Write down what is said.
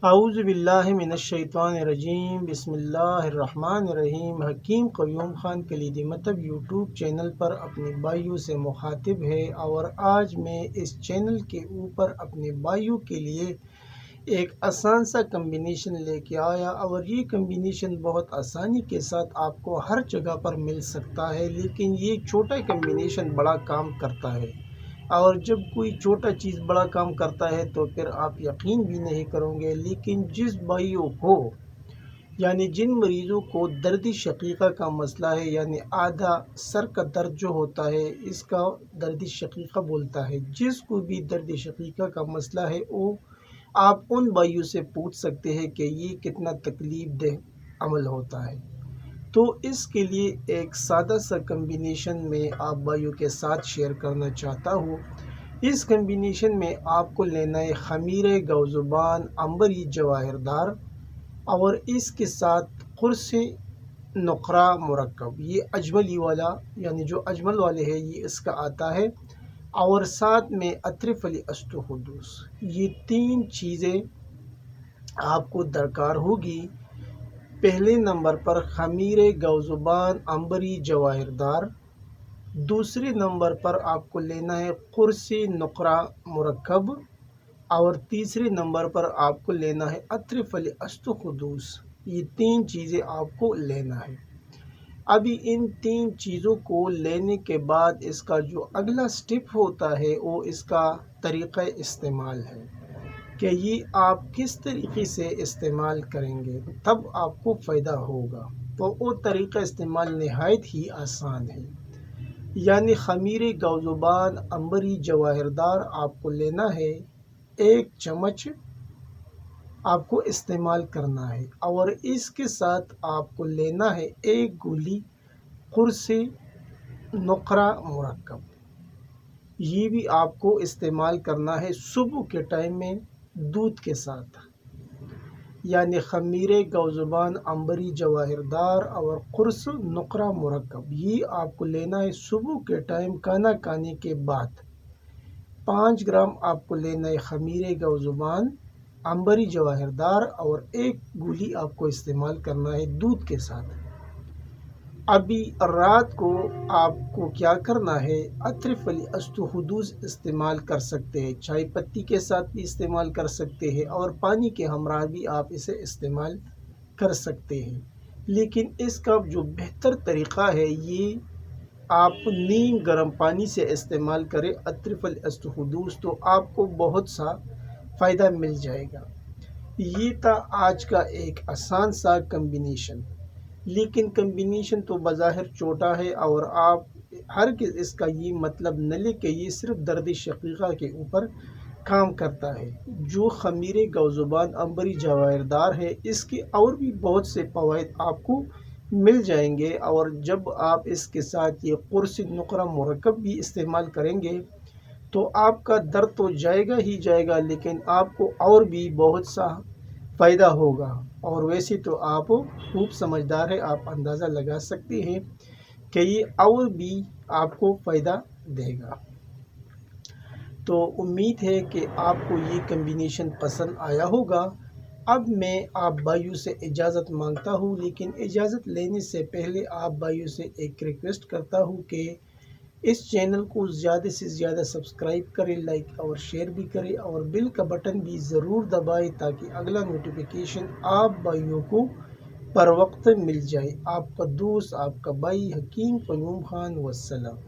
اعوذ باللہ من الشیطان الرجیم، بسم اللہ الرحمن الرحیم۔ حکیم قیوم خان کلیدی مطلب یوٹیوب چینل پر اپنے بھائیوں سے مخاطب ہے، اور آج میں اس چینل کے اوپر اپنے بھائیوں کے لیے ایک آسان سا کمبینیشن لے کے آیا، اور یہ کمبینیشن بہت آسانی کے ساتھ آپ کو ہر جگہ پر مل سکتا ہے، لیکن یہ چھوٹا کمبینیشن بڑا کام کرتا ہے۔ اور جب کوئی چھوٹا چیز بڑا کام کرتا ہے تو پھر آپ یقین بھی نہیں کرو گے، لیکن جس بھائیوں کو یعنی جن مریضوں کو درد شقیقہ کا مسئلہ ہے، یعنی آدھا سر کا درد جو ہوتا ہے اس کا درد شقیقہ بولتا ہے، جس کو بھی درد شقیقہ کا مسئلہ ہے وہ آپ ان بھائیوں سے پوچھ سکتے ہیں کہ یہ کتنا تکلیف دہ عمل ہوتا ہے۔ تو اس کے لیے ایک سادہ سا کمبینیشن میں آپ بھائیوں کے ساتھ شیئر کرنا چاہتا ہوں۔ اس کمبینیشن میں آپ کو لینا ہے خمیر گوزبان عنبری جواہر دار، اور اس کے ساتھ قرص نقرہ مرکب، یہ اجملی والا یعنی جو اجمل والے ہے یہ اس کا آتا ہے، اور ساتھ میں عطر فلی استحدوث۔ یہ تین چیزیں آپ کو درکار ہوگی۔ پہلے نمبر پر خمیر گوزبان عنبری جواہر دار، دوسرے نمبر پر آپ کو لینا ہے قرص نقرہ مرکب، اور تیسرے نمبر پر آپ کو لینا ہے عطر فل استحدوث۔ یہ تین چیزیں آپ کو لینا ہے۔ ابھی ان تین چیزوں کو لینے کے بعد اس کا جو اگلا سٹیپ ہوتا ہے وہ اس کا طریقہ استعمال ہے کہ یہ آپ کس طریقے سے استعمال کریں گے تب آپ کو فائدہ ہوگا۔ تو وہ طریقہ استعمال نہایت ہی آسان ہے، یعنی خمیر گوزبان عنبری جواہر دار آپ کو لینا ہے، 1 چمچ آپ کو استعمال کرنا ہے، اور اس کے ساتھ آپ کو لینا ہے 1 گولی قرص نقرہ مرکب۔ یہ بھی آپ کو استعمال کرنا ہے صبح کے ٹائم میں دودھ کے ساتھ، یعنی خمیر گوزبان عنبری جواہر دار اور قرص نقرہ مرکب، یہ آپ کو لینا ہے صبح کے ٹائم کھانا کھانے کے بعد۔ 5 گرام آپ کو لینا ہے خمیر گوزبان عنبری جواہر دار، اور 1 گولی آپ کو استعمال کرنا ہے دودھ کے ساتھ۔ ابھی رات کو آپ کو کیا کرنا ہے، عطر فلی استحدوث استعمال کر سکتے ہیں، چائے پتی کے ساتھ بھی استعمال کر سکتے ہیں، اور پانی کے ہمراہ بھی آپ اسے استعمال کر سکتے ہیں، لیکن اس کا جو بہتر طریقہ ہے یہ آپ نیم گرم پانی سے استعمال کریں عطر فلی استحدوث، تو آپ کو بہت سا فائدہ مل جائے گا۔ یہ تھا آج کا ایک آسان سا کمبینیشن، لیکن کمبینیشن تو بظاہر چھوٹا ہے، اور آپ ہرگز اس کا یہ مطلب نہ لیں کہ یہ صرف درد شقیقہ کے اوپر کام کرتا ہے۔ جو خمیر گوزبان عنبری جواہر دار ہے اس کے اور بھی بہت سے فوائد آپ کو مل جائیں گے، اور جب آپ اس کے ساتھ یہ قرص نقرہ مرکب بھی استعمال کریں گے تو آپ کا درد تو جائے گا ہی جائے گا، لیکن آپ کو اور بھی بہت سا فائدہ ہوگا۔ اور ویسے تو آپ خوب سمجھدار ہے، آپ اندازہ لگا سکتے ہیں کہ یہ اور بھی آپ کو فائدہ دے گا۔ تو امید ہے کہ آپ کو یہ کمبینیشن پسند آیا ہوگا۔ اب میں آپ بھائیوں سے اجازت مانگتا ہوں، لیکن اجازت لینے سے پہلے آپ بھائیوں سے ایک ریکویسٹ کرتا ہوں کہ اس چینل کو زیادہ سے زیادہ سبسکرائب کریں، لائک اور شیئر بھی کریں، اور بیل کا بٹن بھی ضرور دبائیں تاکہ اگلا نوٹیفیکیشن آپ بھائیوں کو پر وقت مل جائے۔ آپ کا دوست، آپ کا بھائی حکیم قیوم خان، والسلام۔